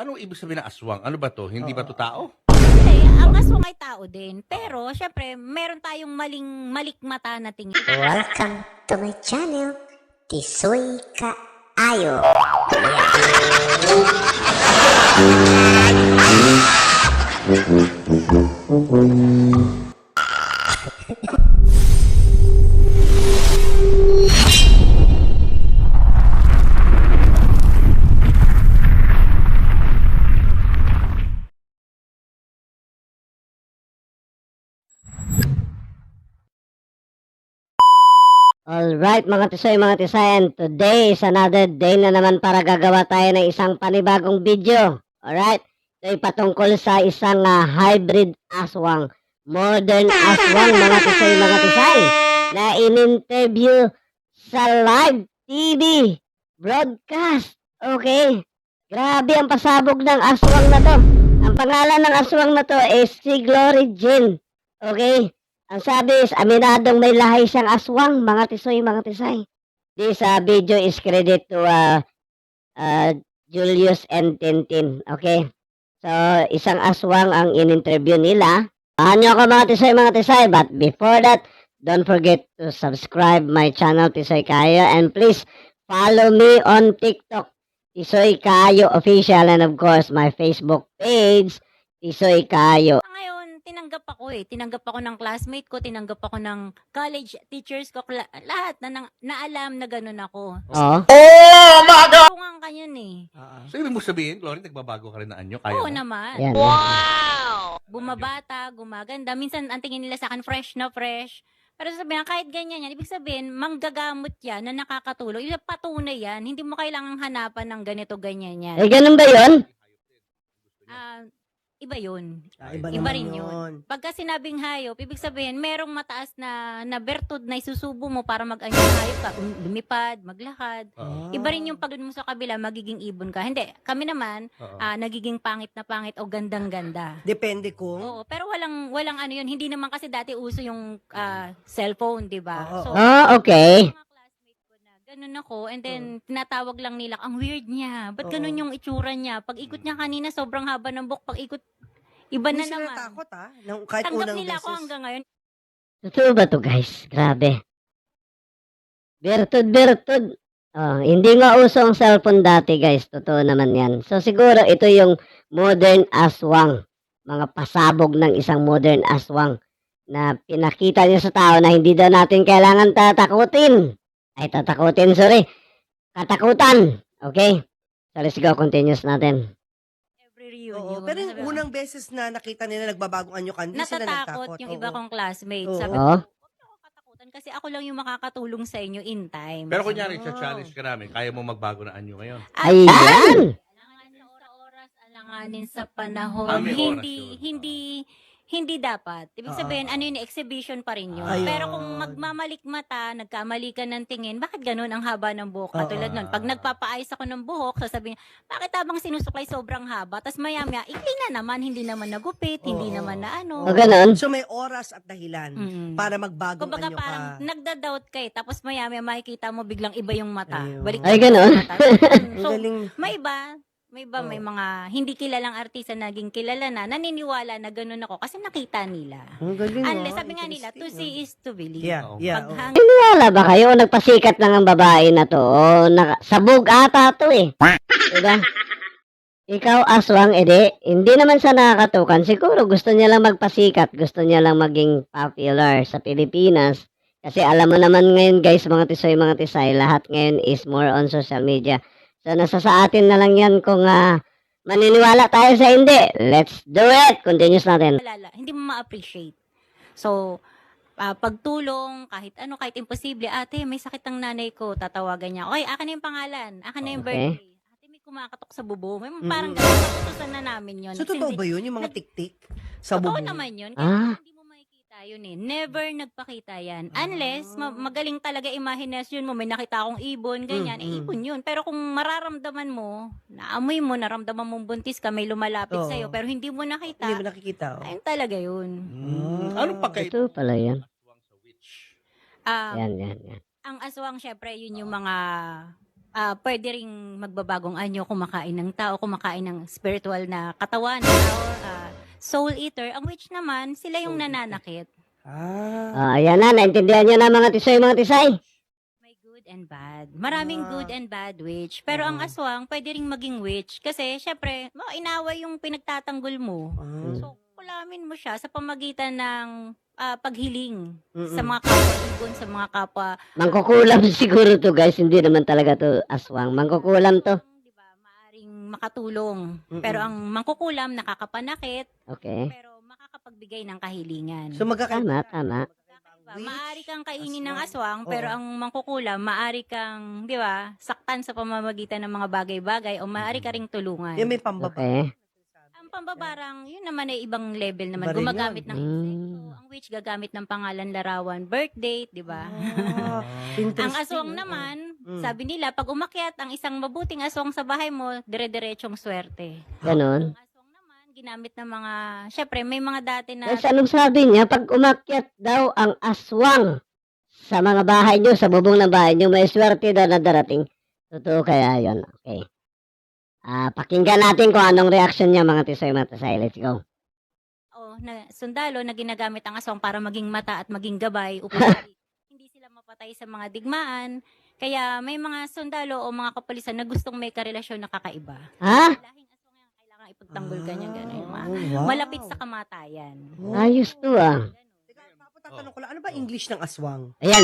Anong ibig sabihin ng aswang? Ano ba 'to? Hindi ba 'to tao? Hindi, ang aswang ay tao din. Pero, syempre, meron tayong malikmata na tingin. Welcome to my channel, Tisoy Kaayo. Alright mga tisay, and today is another day na naman para gagawa tayo ng isang panibagong video. Alright, ito ay patungkol sa isang hybrid aswang, modern aswang mga tisay, na in-interview sa live TV broadcast. Okay, grabe ang pasabog ng aswang na to. Ang pangalan ng aswang na to is si Glory Jean. Okay, ang sabi is, aminadong may lahi siyang aswang, mga tisay. This video is credit to Julius and Tintin. Okay? So, isang aswang ang in-interview nila. Nyo ako mga tisay. But before that, don't forget to subscribe my channel, Tisoy Kaayo. And please, follow me on TikTok, Tisoy Kaayo Official. And of course, my Facebook page, Tisoy Kaayo. Ngayon, tinanggap ako ng classmate ko, tinanggap ako ng college teachers ko, lahat na alam na ganun ako. Oh? Oh my God! Tungan ka yun eh. So, ibig mo sabihin, Glory, nagbabago ka rin na anyo? Kaya Oo mo? naman. Yan. Bumabata, gumaganda. Minsan, ang tingin nila sa akin, fresh na fresh. Pero sabihin, kahit ganyan yan, ibig sabihin, manggagamot yan na nakakatulong. Ibig patunay yan. Hindi mo kailangang hanapan ng ganito, ganyan yan. Eh, ganun ba yun? Iba yun. Iba Iba naman rin yun. Pagka sinabing hayop, ibig sabihin, merong mataas na bertud na isusubo mo para mag-anyo hayop ka, lumipad, maglakad. Iba rin yung pag mo sa kabila, magiging ibon ka. Hindi, kami naman, nagiging pangit na pangit o gandang-ganda. Depende kung... Oo, pero walang ano yun. Hindi naman kasi dati uso yung cellphone, di ba? Oo. So, Okay. mga classmate ko na, ganun ako, and then tinatawag lang nila, ang weird niya. Ba't ganun yung itsura niya? Pag ikot niya kanina, sobrang haba ng buhok. Pag ikot, iba na Hindi sila naman. natakot kahit Tanggap unang nila beses. ako hanggang ngayon. Totoo ba to guys? Grabe. Bertud. Oh, hindi nga uso ang cellphone dati guys. Totoo naman yan. So siguro ito yung modern aswang. Mga pasabog ng isang modern aswang na pinakita niya sa tao na hindi daw natin kailangan tatakutin. Katakutan. Okay? So let's go. Continuous natin. Every Oo, reunion. pero yung unang beses na nakita nila nagbabagong anyo ka, hindi sila natatakot nagtakot. yung iba kong classmates. Oo. Sabi Oo. ko, huwag niyo akong katakutan kasi ako lang yung makakatulong sa inyo in time. Pero kunyari, challenge ka namin, kaya mo magbago na anyo ngayon? Ayan! Alanganin sa oras, alanganin sa panahon. May oras Hindi dapat. Ibig sabihin, ano yun, exhibition pa rin yun. Ayun. Pero kung magmamalik mata, nagkamali ka ng tingin, bakit ganun ang haba ng buhok? Katulad nun, pag nagpapaayos ako ng buhok, sasabihin, bakit habang sinusuklay sobrang haba? Tapos maya-maya, ikli na naman, hindi naman nagupit, hindi naman na ano. O ganun. So may oras at dahilan para magbagong Kumbaga anyo parang ka. nagda-doubt ka eh, tapos maya-maya makikita mo biglang iba yung mata. Ayun. Balik Ay, ganun. Ang So, galing. may iba, may mga hindi kilalang artista naging kilala na, naniniwala na ganun ako kasi nakita nila. Ang galing. Unless, sabi nga nila, to see is to believe. Yeah, Oo. yeah. Pag oo. hang- Wala ba kayo? Nagpasikat lang ang babae na to. O, sabog ata to eh. Diba? Ikaw aswang, edi. Hindi naman siya nakakatukan. Siguro gusto niya lang magpasikat. Gusto niya lang maging popular sa Pilipinas. Kasi alam mo naman ngayon guys, mga tisay, lahat ngayon is more on social media. So nasa sa atin na lang yan kung maniniwala tayo sa hindi. Let's do it! Continuous natin. hindi mo ma-appreciate. So, pagtulong, kahit ano, kahit imposible, ate, may sakit ang nanay ko, tatawagan niya, okay, akin na yung pangalan, akin na yung Okay. birthday. Ate, may kumakatok sa bubo. May parang ganun, natutusan na namin yun. So totoo ba yun? Yung mga tik-tik sa Totoo bubong? naman yun. Ah. Kaya hindi mo makikita yun eh. Never nagpakita yan. Unless, magaling talaga imahinasyon mo. May nakita akong ibon, ganyan. Ibon yun. Pero kung mararamdaman mo, naamoy mo, naramdaman mong buntis ka, may lumalapit Oo. sa'yo, pero hindi mo nakita, Hindi mo nakikita. ayun talaga yun. Anong pagkaiba? Ito pala yan. Aswang sa witch? Ah, Yan. ang aswang, syempre, yun yung mga pwede ring magbabagong anyo, kumakain ng tao, kumakain ng spiritual na katawan, or soul eater. Ang witch naman, sila yung Soul eater. nananakit. Ayan na, naintindihan nyo na mga tisay. May good and bad. Maraming good and bad witch. Pero ang aswang, pwede ring maging witch. Kasi, syempre, inaway yung pinagtatanggol mo. So, kulamin mo siya sa pamagitan ng paghiling sa mga kapwa-ibon, sa mga kapwa. Mangkukulam siguro to guys, hindi naman talaga to aswang. Mangkukulam to. Diba, maaring makatulong. Pero ang mangkukulam, nakakapanakit, Okay. pero makakapagbigay ng kahilingan. So magkakaiba. Tama. Diba? Maari kang kainin ng aswang, pero ang mangkukulam, maari kang, di ba, saktan sa pamamagitan ng mga bagay-bagay o maari ka ring tulungan. Yung may pambaba. Okay. Ang pambabarang, yun naman ay ibang level naman. Iba rin Gumagamit yun. ng insekto. Ang witch gagamit ng pangalan, larawan, birth date, di ba? Ang Interesting. aswang naman, sabi nila, pag umakyat ang isang mabuting aswang sa bahay mo, dire-diretsong swerte. Ganon. Ang aswang naman, ginamit ng mga, syempre, may mga dati na, Guys, anong sabi niya? Pag umakyat daw ang aswang sa mga bahay nyo, sa bubong ng bahay nyo, may swerte daw na darating. Totoo kaya yun. Okay. Pakinggan natin kung anong reaction niya mga tisay. Let's go. na sundalo na ginagamit ang aswang para maging mata at maging gabay upang hindi sila mapatay sa mga digmaan. Kaya may mga sundalo o mga kapulisan na gustong may karelasyon na kakaiba. Ha? Lahing aswang yan, kailangan ipagtanggol ka niya gano'n. Wow. Malapit sa kamatayan. Ayos to ah. Teka, tatanong ko lang, ano ba English ng aswang? Ayan.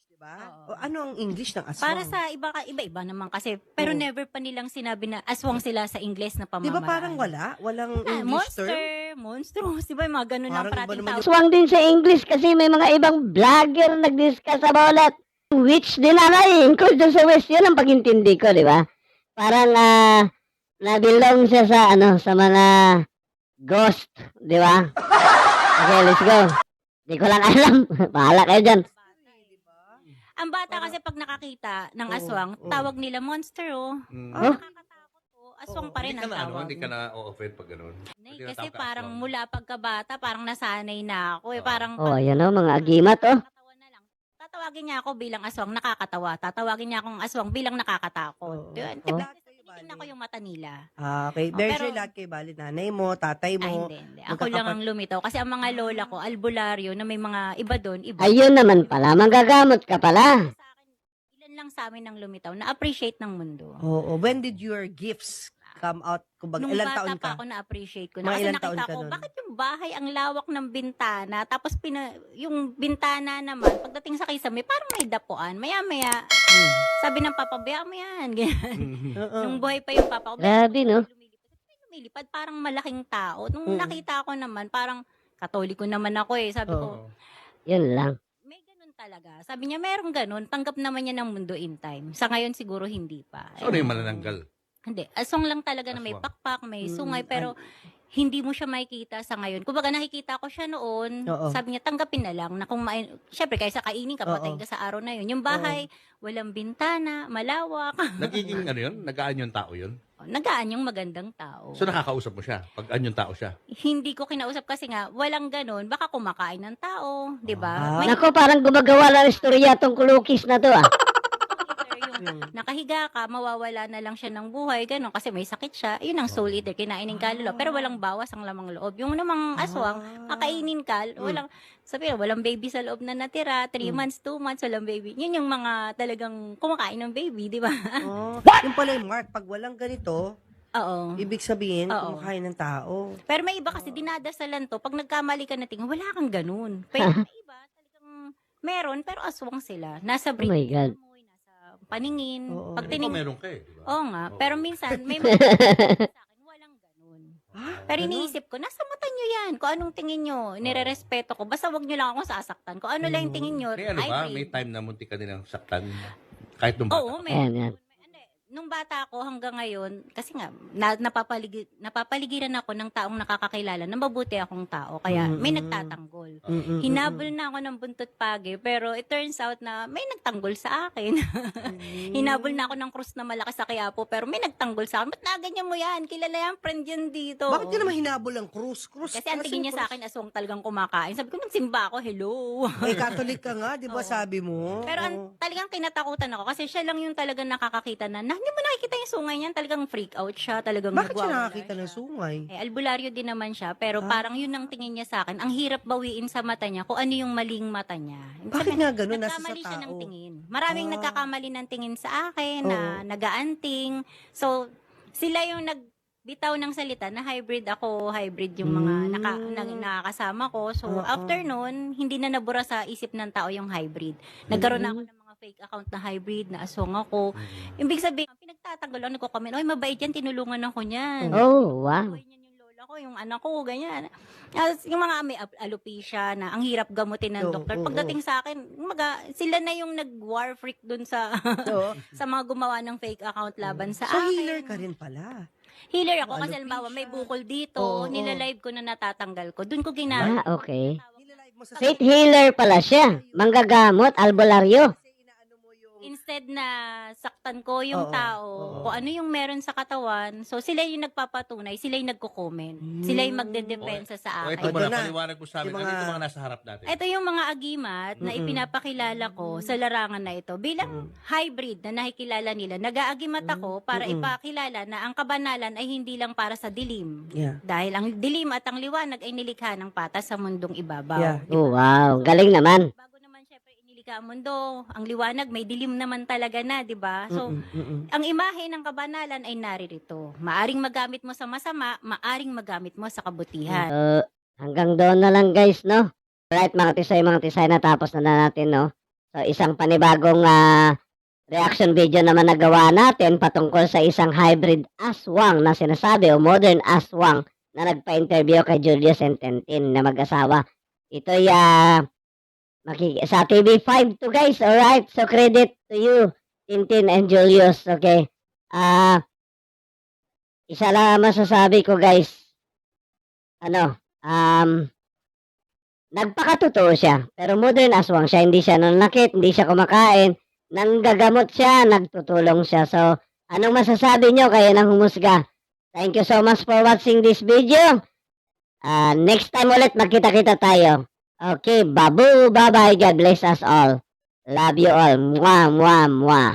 Diba? Oo. O ano ang English ng aswang? Para sa iba-iba naman kasi. Pero Oo. never pa nilang sinabi na aswang sila sa Ingles na pamamaraan. Di ba parang wala? Walang English term? Monstrous. Di ba yung mga ganun ang Parang iba parating naman tao. Aswang din sa English kasi may mga ibang vlogger nag-discuss about it. Which din include dun sa West, yun ang pag-intindi ko, di ba? Parang na-belong siya sa sa mga ghost, di ba? Okay, let's go. Di ko lang alam. Bahala kayo dyan. Ang bata kasi pag nakakita ng aswang, tawag nila monster oh. Huh? Nakakatakot oh. Aswang pa rin Hindi ang ka na, tawag. hindi ka na o-offend pag ganun. Nay, Hindi kasi natawag ka parang aswang. mula pagkabata, parang nasanay na ako eh. Oo. Parang Oh, ayan o, mga agimat oh. nakakatawa na lang. Tatawagin niya ako bilang aswang, nakakatawa. Tatawagin niya akong aswang bilang nakakatakot. Oo. Yun. Oo. Tinitingnan ko yung mata nila. Okay. Oh, Very pero- sure lahat kayo bali. Nanay mo, tatay mo. Hindi. Ako lang ang lumitaw. Kasi ang mga lola ko, albularyo, na may mga iba doon, iba. Ayun naman pala, manggagamot ka pala. Sa akin, ilan lang sa amin ang lumitaw, na-appreciate ng mundo. Oo. When did your gifts come out? Kumbaga, Nung ilang bata taon pa ka? ako na-appreciate ko Mga na. Kasi ilang taon nakita ka ko, nun? bakit yung bahay, ang lawak ng bintana, tapos yung bintana naman, pagdating sa kisame, parang may dapuan. Maya-maya, sabi ng papa, bayaan mo yan. Ganyan. Oo. Nung buhay pa yung papa ko, Grabe, no? lumilipad, parang malaking tao. Nung Mm. nakita ko naman, parang katoliko naman ako eh. Sabi ko, Oo. Yun lang. may ganun talaga. Sabi niya, merong ganun. Tanggap naman niya ng mundo in time. Sa ngayon, siguro hindi pa. So, ano yung manananggal? Hindi. Aswang lang talaga na may Aswang. pakpak, may Mm, sungay, pero hindi mo siya makikita sa ngayon. Kumbaga nakikita ko siya noon, Oo. sabi niya, tanggapin na lang na kung syempre, kaysa kainin ka, patayin Oo. ka sa araw na yun. Yung bahay, walang bintana, malawak. Nagiging ano yun? Nagaan yung tao yun? Nagaan yung magandang tao. So, nakakausap mo siya pag anyong tao siya. Hindi ko kinausap kasi nga, walang ganun. Baka kumakain ng tao, di ba? Ah. May Nako, parang gumagawa ng istorya tong kulukis na to ah. yung nakahiga ka, mawawala na lang siya ng buhay, ganun, kasi may sakit siya. Yun ang soul eater, kinain ng kaluluwa. Pero walang bawas ang lamang loob. Yung namang aswang, kakainin ka, walang, sabi na, walang baby sa loob na natira, 3 months, 2 months, walang baby. Yun yung mga talagang kumakain ng baby, di ba? Oh, yung pala yung mark, pag walang ganito, Oo. ibig sabihin, Oo. kumakain ng tao. Pero may iba kasi dinadasalan to, pag nagkamali ka na tingin, wala kang ganun. Pero may iba, talagang meron, pero aswang sila. Nasa breed Oh my God. amoy, nasa paningin. Oo. Pag Ikaw tining, meron ka eh. Di ba? oo nga, Oo. pero minsan, may mga sa akin, walang ganun. Pero Ganun? iniisip ko, nasa mata nyo yan. Kung anong tingin nyo, nirerespeto ko. Basta wag nyo lang akong sasaktan. Kung ano lang yung tingin nyo, May ano I ba? breed. May time na munti ka nilang saktan kahit nung bata Oo, ka. meron. Ayan, yan. Hindi. nung bata ako hanggang ngayon, kasi nga, napapaligiran ako ng taong nakakakilala na mabuti akong tao. Kaya may nagtatanggol. Hinabol na ako ng buntot pagi, pero it turns out na may nagtanggol sa akin. Hinabol na ako ng krus na malaki sa Quiapo, pero may nagtanggol sa akin. Ba't naganyan mo yan? Kilala yan, friend yan dito. Bakit yun naman hinabol ang krus? Kasi ang tingin niya sa akin, aswang talagang kumakain. Sabi ko, nagsimba ako, hello. Eh, Catholic ka nga, di ba Oo. sabi mo? Pero talagang kinatakutan ako kasi siya lang yung talagang nakakakita na hindi mo nakikita yung sungay niyan, talagang freak out siya, talagang Bakit siya nagwawala nakakita ng siya. sungay? Albularyo din naman siya, pero parang yun ang tingin niya sa akin. Ang hirap bawiin sa mata niya kung ano yung maling mata niya. Bakit nga ganun? Nasa sa Nagkamali siya ng tao. tingin. Maraming nagkakamali ng tingin sa akin, na Oo. nagaanting. So, sila yung nagbitaw ng salita na hybrid ako, hybrid yung mga nakakasama ko. So, Oo. after nun, hindi na nabura sa isip ng tao yung hybrid. Nagkaroon na ako ng mga fake account na hybrid, na aswang ako. Ibig sabihin, pinagtatanggol ako, nagko-comment, oy, mabait yan, tinulungan ako niyan. Oh, wow. Buhay niyan yung lola ko, yung anak ko, ganyan. Yung mga may alopecia na ang hirap gamutin ng Oo, doktor. oo, Pagdating sa akin, sila na yung nag-war freak dun sa Oo. sa mga gumawa ng fake account laban sa So, akin. healer ka rin pala. Healer ako kasi Alopecia. halimbawa may bukol dito, Oo, oo. nilalive ko na natatanggal ko. Doon ko ginamit. Okay. Nilalive mo sa Faith healer pala siya. Manggagamot, albularyo. Kasi inaano mo yung... Instead na saktan ko yung Oo, tao, oo. kung ano yung meron sa katawan, so sila yung nagpapatunay, sila yung nagko-comment. Sila yung magdedepensa sa O akin. ito Ito mo na, na. paliwanag mo sa amin. Yung Ano mga- yung mga nasa harap natin? Ito yung mga agimat na ipinapakilala ko sa larangan na ito. Bilang hybrid na nakikilala nila, nag-aagimat ako para ipakilala na ang kabanalan ay hindi lang para sa dilim. Yeah. Dahil ang dilim at ang liwanag ay nilikha ng patas sa mundong ibabaw. Yeah. Oh, wow. Galing naman. Bago naman syempre inilikha ang mundo, ang liwanag may dilim naman talaga na, 'di ba? So, ang imahe ng kabanalan ay naririto. Maaring magamit mo sa masama, maaring magamit mo sa kabutihan. Hanggang doon na lang guys, no? Alright mga tisay, natapos na natin, no? So isang panibagong reaction video naman nagawa natin patungkol sa isang hybrid aswang na sinasabi o modern aswang na nagpa-interview kay Julius and Tintin na mag-asawa. Ito'y sa TV5 to guys, alright? So credit to you, Tintin and Julius, okay? Isa lang ang masasabi ko guys, nagpakatotoo siya. Pero modern aswang siya. Hindi siya nanakit, hindi siya kumakain. Nanggagamot siya, nagtutulong siya. So, anong masasabi nyo? Kayo nang humusga. Thank you so much for watching this video. Next time ulit, magkita-kita tayo. Okay, babu, bye-bye. God bless us all. Love you all. Mwah, mwah, mwah.